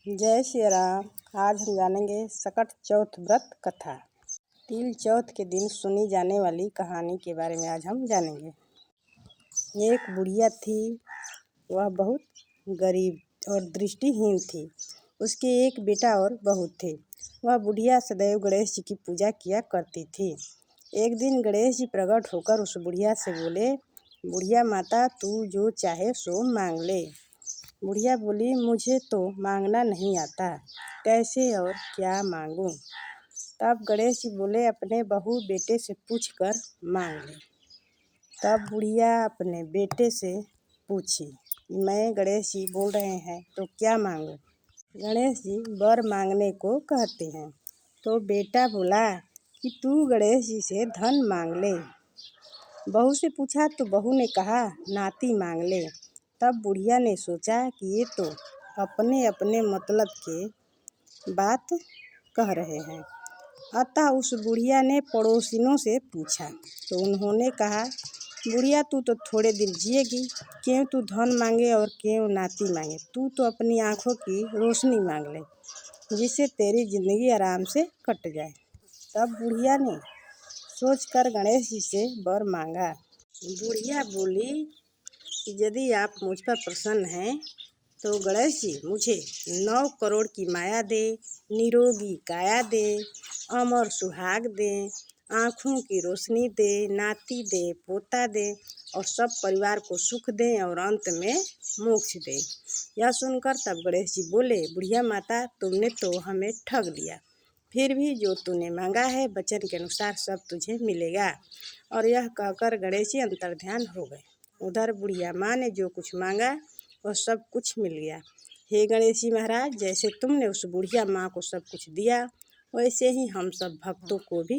जय श्री राम। आज हम जानेंगे सकट चौथ व्रत कथा। तिल चौथ के दिन सुनी जाने वाली कहानी के बारे में आज हम जानेंगे। एक बुढ़िया थी, वह बहुत गरीब और दृष्टिहीन थी। उसके एक बेटा और बहू थे। वह बुढ़िया सदैव गणेश जी की पूजा किया करती थी। एक दिन गणेश जी प्रकट होकर उस बुढ़िया से बोले, बुढ़िया माता, तू जो चाहे सो मांग ले। बुढ़िया बोली, मुझे तो मांगना नहीं आता, कैसे और क्या मांगूं। तब गणेश जी बोले, अपने बहू बेटे से पूछकर मांग ले। तब बुढ़िया अपने बेटे से पूछी, मैं गणेश जी बोल रहे हैं तो क्या मांगूं। गणेश जी वर मांगने को कहते हैं। तो बेटा बोला कि तू गणेश जी से धन मांग ले। बहू से पूछा तो बहू ने कहा, नाती मांग ले। तब बुढ़िया ने सोचा कि ये तो अपने अपने मतलब के बात कह रहे हैं। अतः उस बुढ़िया ने पड़ोसिनों से पूछा तो उन्होंने कहा, बुढ़िया तू तो थोड़े दिन जिएगी, क्यों तू धन मांगे और क्यों नाती मांगे। तू तो अपनी आँखों की रोशनी मांग ले, जिससे तेरी जिंदगी आराम से कट जाए। तब बुढ़िया ने सोचकर गणेश जी से वर मांगा। बुढ़िया बोली कि यदि आप मुझ पर प्रसन्न हैं तो गणेश जी मुझे 9 करोड़ की माया दे, निरोगी काया दे, अमर सुहाग दे, आँखों की रोशनी दे, नाती दे, पोता दे और सब परिवार को सुख दे और अंत में मोक्ष दे। यह सुनकर तब गणेश जी बोले, बुढ़िया माता, तुमने तो हमें ठग लिया। फिर भी जो तूने मांगा है वचन के अनुसार सब तुझे मिलेगा। और यह कहकर गणेश जी अंतर्ध्यान हो गए। उधर बुढ़िया माँ ने जो कुछ मांगा वह सब कुछ मिल गया। हे गणेश जी महाराज, जैसे तुमने उस बुढ़िया माँ को सब कुछ दिया वैसे ही हम सब भक्तों को भी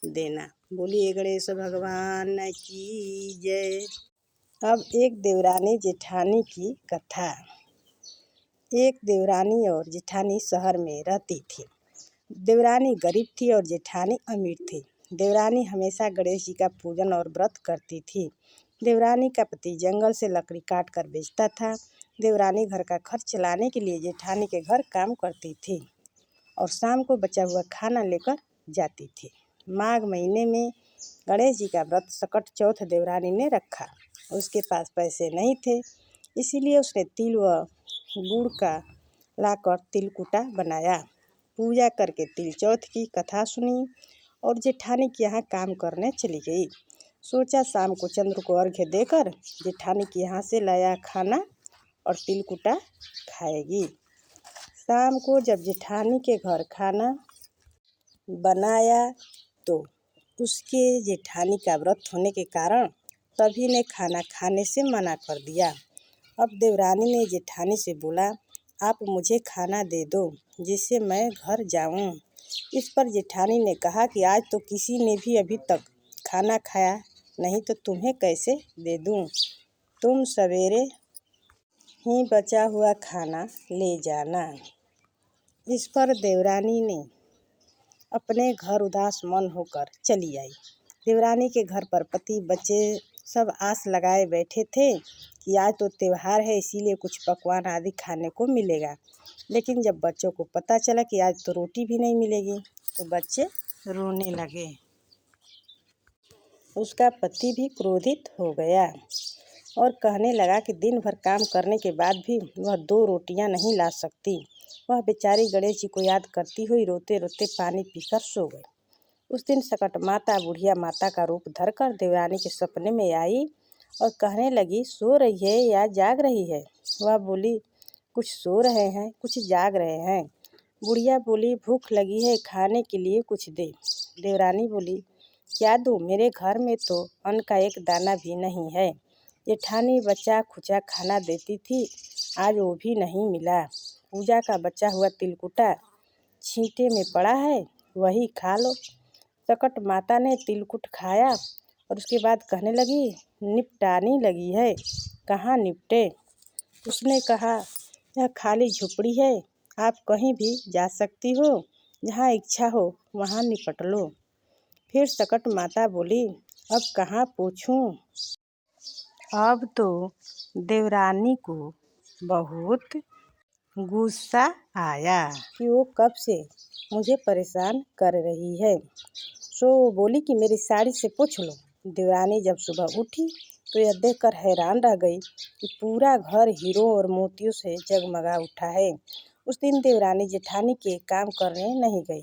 देना। बोलिए गणेश भगवान की जय। अब एक देवरानी जेठानी की कथा। एक देवरानी और जेठानी शहर में रहती थी। देवरानी गरीब थी और जेठानी अमीर थी। देवरानी हमेशा गणेश जी का पूजन और व्रत करती थी। देवरानी का पति जंगल से लकड़ी काट कर बेचता था। देवरानी घर का खर्च चलाने के लिए जेठानी के घर काम करती थी और शाम को बचा हुआ खाना लेकर जाती थी। माघ महीने में गणेश जी का व्रत सकट चौथ देवरानी ने रखा। उसके पास पैसे नहीं थे, इसीलिए उसने तिल व गुड़ का लाकर तिलकुटा बनाया। पूजा करके तिल चौथ की कथा सुनी और जेठानी के यहाँ काम करने चली गई। सोचा शाम को चंद्र को अर्घ्य देकर जेठानी के यहाँ से लाया खाना और तिलकुटा खाएगी। शाम को जब जेठानी के घर खाना बनाया तो उसके जेठानी का व्रत होने के कारण सभी ने खाना खाने से मना कर दिया। अब देवरानी ने जेठानी से बोला, आप मुझे खाना दे दो जिससे मैं घर जाऊं। इस पर जेठानी ने कहा कि आज तो किसी ने भी अभी तक खाना खाया नहीं तो तुम्हें कैसे दे दूं। तुम सवेरे ही बचा हुआ खाना ले जाना। इस पर देवरानी ने अपने घर उदास मन होकर चली आई। देवरानी के घर पर पति बच्चे सब आस लगाए बैठे थे कि आज तो त्योहार है, इसीलिए कुछ पकवान आदि खाने को मिलेगा। लेकिन जब बच्चों को पता चला कि आज तो रोटी भी नहीं मिलेगी तो बच्चे रोने लगे। उसका पति भी क्रोधित हो गया और कहने लगा कि दिन भर काम करने के बाद भी वह 2 रोटियां नहीं ला सकती। वह बेचारी गणेश जी को याद करती हुई रोते रोते पानी पीकर सो गई। उस दिन सकट माता बुढ़िया माता का रूप धरकर देवरानी के सपने में आई और कहने लगी, सो रही है या जाग रही है। वह बोली, कुछ सो रहे हैं, कुछ जाग रहे हैं। बुढ़िया बोली, भूख लगी है, खाने के लिए कुछ दे। देवरानी बोली, क्या दूँ, मेरे घर में तो अन्न का एक दाना भी नहीं है। जेठानी बचा खुचा खाना देती थी, आज वो भी नहीं मिला। पूजा का बचा हुआ तिलकुटा छींटे में पड़ा है, वही खा लो। सकट माता ने तिलकुट खाया और उसके बाद कहने लगी, निपटानी लगी है, कहाँ निपटे। उसने कहा, यह खाली झोपड़ी है, आप कहीं भी जा सकती हो, जहाँ इच्छा हो वहाँ निपट लो। फिर सकट माता बोली, अब कहाँ पूछूं। अब तो देवरानी को बहुत गुस्सा आया कि वो कब से मुझे परेशान कर रही है। सो वो बोली कि मेरी साड़ी से पूछ लो। देवरानी जब सुबह उठी तो यह देखकर हैरान रह गई कि पूरा घर हीरो और मोतियों से जगमगा उठा है। उस दिन देवरानी जेठानी के काम करने नहीं गई।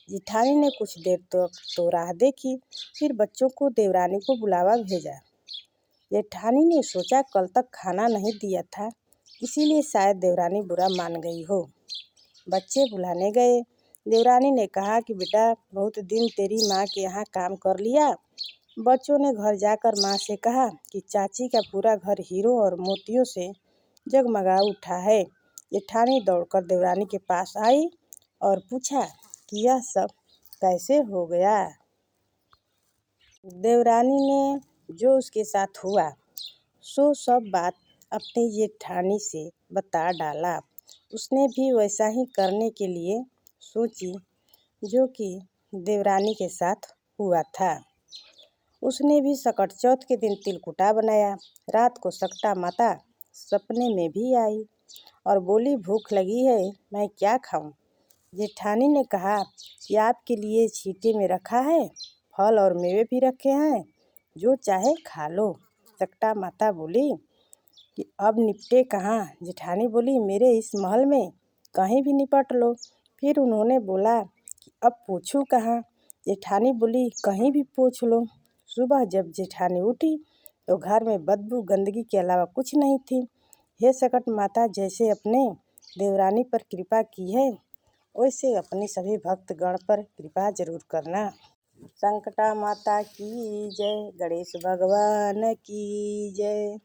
जेठानी ने कुछ देर तक तो राह देखी, फिर बच्चों को देवरानी को बुलावा भेजा। जेठानी ने सोचा कल तक खाना नहीं दिया था, इसीलिए शायद देवरानी बुरा मान गई हो। बच्चे बुलाने गए। देवरानी ने कहा कि बेटा बहुत दिन तेरी माँ के यहाँ काम कर लिया। बच्चों ने घर जाकर माँ से कहा कि चाची का पूरा घर हीरो और मोतियों से जगमगा उठा है। जेठानी दौड़कर देवरानी के पास आई और पूछा कि यह सब कैसे हो गया। देवरानी ने जो उसके साथ हुआ सो सब बात अपनी जेठानी से बता डाला। उसने भी वैसा ही करने के लिए सोची जो कि देवरानी के साथ हुआ था। उसने भी सकट चौथ के दिन तिलकुटा बनाया। रात को सकटा माता सपने में भी आई और बोली भूख लगी है, मैं क्या खाऊं। जेठानी ने कहा कि आपके लिए छीटे में रखा है, फल और मेवे भी रखे हैं, जो चाहे खा लो। सकटा माता बोली कि अब निपटे कहाँ। जेठानी बोली मेरे इस महल में कहीं भी निपट लो। फिर उन्होंने बोला कि अब पूछूं कहाँ। जेठानी बोली कहीं भी पूछ लो। सुबह जब जेठानी उठी तो घर में बदबू गंदगी के अलावा कुछ नहीं थी। हे सकट माता, जैसे अपने देवरानी पर कृपा की है वैसे अपने सभी भक्तगण पर कृपा जरूर करना। संकटा माता की जय, गणेश भगवान की जय।